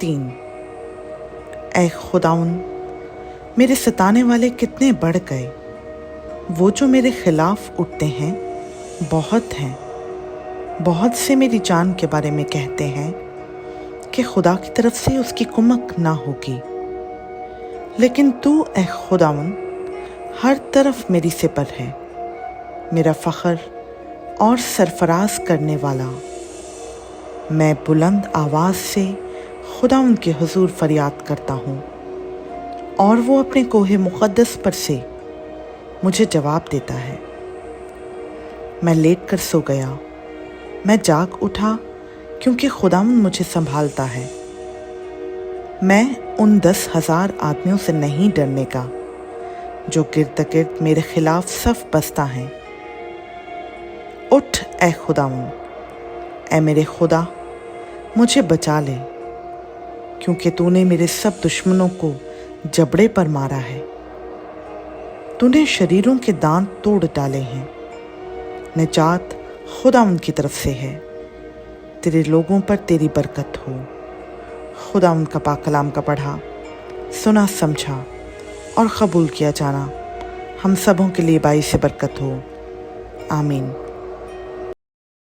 3। اے خداوند، میرے ستانے والے کتنے بڑھ گئے، وہ جو میرے خلاف اٹھتے ہیں بہت ہیں۔ بہت سے میری جان کے بارے میں کہتے ہیں کہ خدا کی طرف سے اس کی کمک نہ ہوگی، لیکن تو اے خداوند ہر طرف میری سپر ہے، میرا فخر اور سرفراز کرنے والا۔ میں بلند آواز سے خداوند کے حضور فریاد کرتا ہوں، اور وہ اپنے کوہ مقدس پر سے مجھے جواب دیتا ہے۔ میں لیٹ کر سو گیا، میں جاگ اٹھا کیونکہ خداوند مجھے سنبھالتا ہے۔ میں ان 10,000 آدمیوں سے نہیں ڈرنے کا جو گرد گرد میرے خلاف صف بستہ ہیں۔ اٹھ اے خداوند، اے میرے خدا، مجھے بچا لے، کیونکہ تو نے میرے سب دشمنوں کو جبڑے پر مارا ہے۔ تو نے شریروں کے دانت توڑ ڈالے ہیں۔ نجات خداوند کی طرف سے ہے، تیرے لوگوں پر تیری برکت ہو۔ خداوند کا پاک کلام کا پڑھا، سنا، سمجھا اور قبول کیا جانا ہم سبوں کے لیے باعث برکت ہو۔ آمین۔